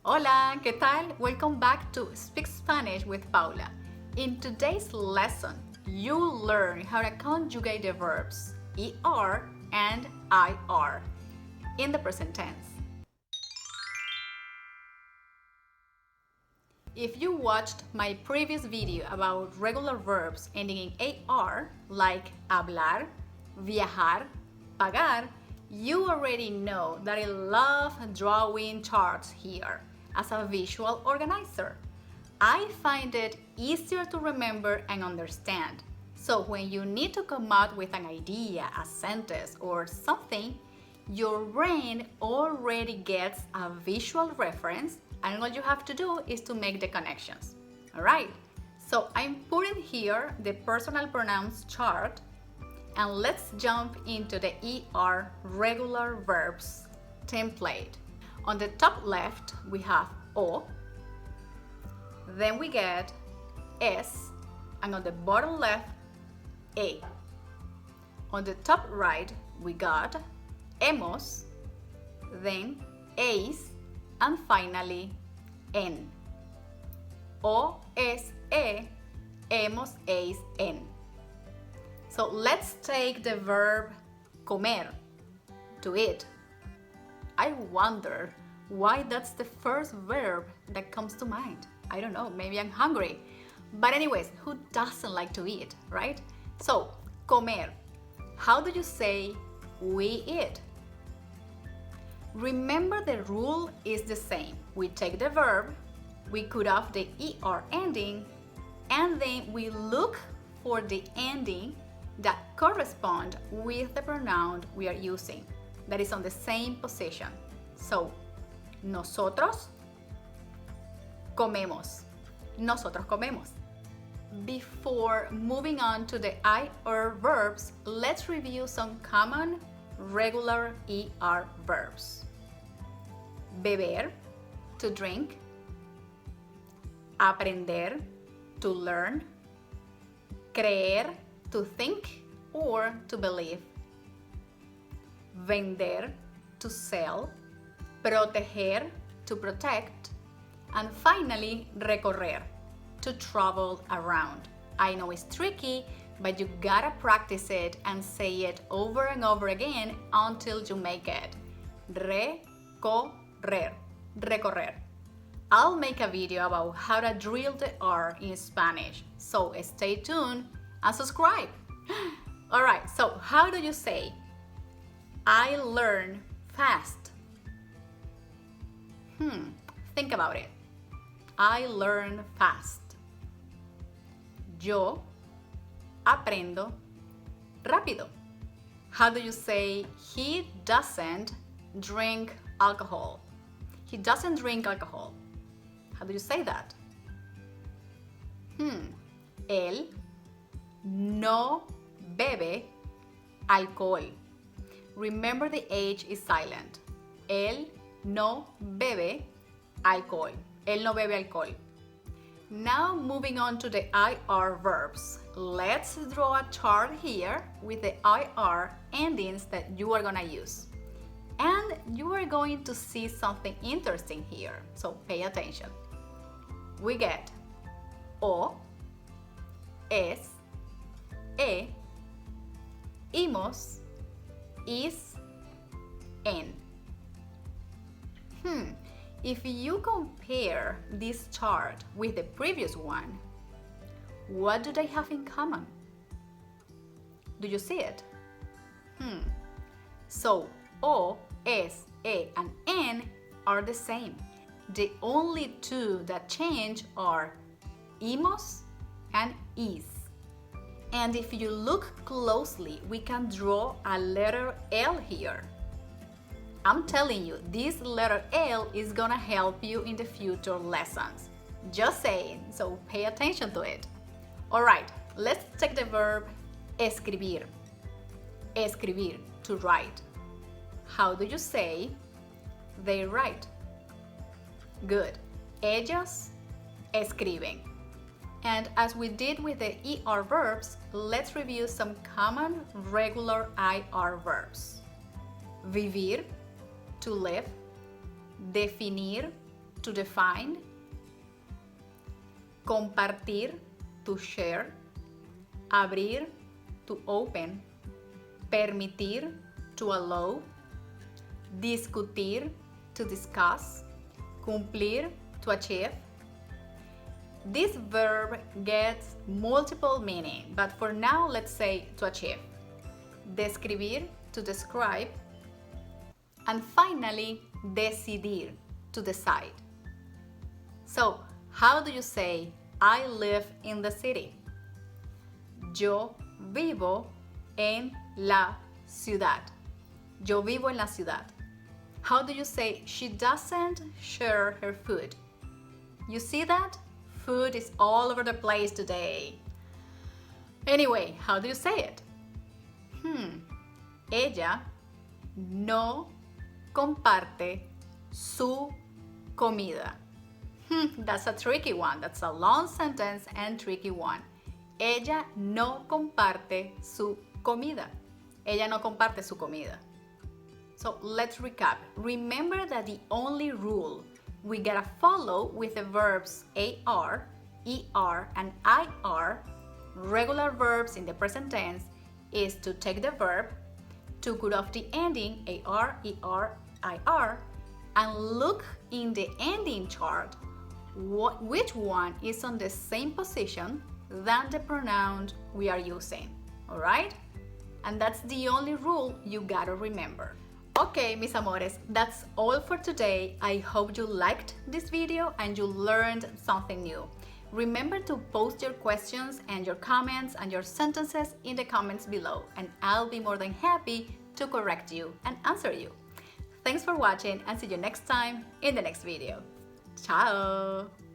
Hola, ¿qué tal? Welcome back to Speak Spanish with Paula. In today's lesson, you'll learn how to conjugate the verbs ER and IR in the present tense. If you watched my previous video about regular verbs ending in AR, like hablar, viajar, pagar, you already know that I love drawing charts here as a visual organizer. I find it easier to remember and understand. So when you need to come up with an idea, a sentence, or something, your brain already gets a visual reference, and all you have to do is to make the connections. All right, so I'm putting here the personal pronouns chart, and let's jump into the ER regular verbs template. On the top left, we have O, then we get S, and on the bottom left, A. On the top right, we got hemos, then ace, and finally en. O, es, e, hemos, ace, en. So let's take the verb comer, to eat. I wonder why that's the first verb that comes to mind. I don't know, maybe I'm hungry. But anyways, who doesn't like to eat, right? So, comer. How do you say we eat? Remember, the rule is the same. We take the verb, we cut off the ER ending, and then we look for the ending that correspond with the pronoun we are using, that is on the same position. So, nosotros comemos. Nosotros comemos. Before moving on to the IR verbs, let's review some common regular ER verbs. Beber, to drink. Aprender, to learn. Creer, to think or to believe. Vender, to sell. Proteger, to protect. And finally, recorrer, to travel around. I know it's tricky, but you gotta practice it and say it over and over again until you make it. Recorrer, recorrer. I'll make a video about how to drill the R in Spanish, so stay tuned and subscribe. All right, so how do you say I learn fast? Think about it. I learn fast. Yo aprendo rápido. How do you say he doesn't drink alcohol? He doesn't drink alcohol. How do you say that? Él no bebe alcohol. Remember, the H is silent. Él no bebe alcohol. Él no bebe alcohol. Now moving on to the IR verbs. Let's draw a chart here with the IR endings that you are gonna use. And you are going to see something interesting here, so pay attention. We get O, es, e, imos, is, en. If you compare this chart with the previous one, what do they have in common? Do you see it? So, O, es, e, and en are the same. The only two that change are imos and is. And if you look closely, we can draw a letter L here. I'm telling you, this letter L is gonna help you in the future lessons. Just saying, so pay attention to it. All right, let's take the verb escribir. Escribir, to write. How do you say they write? Good. Ellos escriben. And as we did with the ER verbs, let's review some common regular IR verbs. Vivir, to live. Definir, to define, compartir, to share, abrir, to open, permitir, to allow, discutir, to discuss, cumplir, to achieve. This verb gets multiple meaning, but for now let's say to achieve. Describir, to describe, and finally decidir, to decide. So, how do you say I live in the city? Yo vivo en la ciudad. Yo vivo en la ciudad. How do you say she doesn't share her food? You see that? Food is all over the place today. Anyway, how do you say it? Ella no comparte su comida. That's a tricky one. That's a long sentence and tricky one. Ella no comparte su comida. Ella no comparte su comida. So let's recap. Remember that the only rule we gotta follow with the verbs AR, ER, and IR, regular verbs in the present tense, is to take the verb, to cut off the ending AR, ER, IR, and look in the ending chart which one is on the same position than the pronoun we are using, alright? And that's the only rule you gotta remember. Okay, mis amores, that's all for today. I hope you liked this video and you learned something new. Remember to post your questions and your comments and your sentences in the comments below, and I'll be more than happy to correct you and answer you. Thanks for watching and see you next time in the next video. Ciao!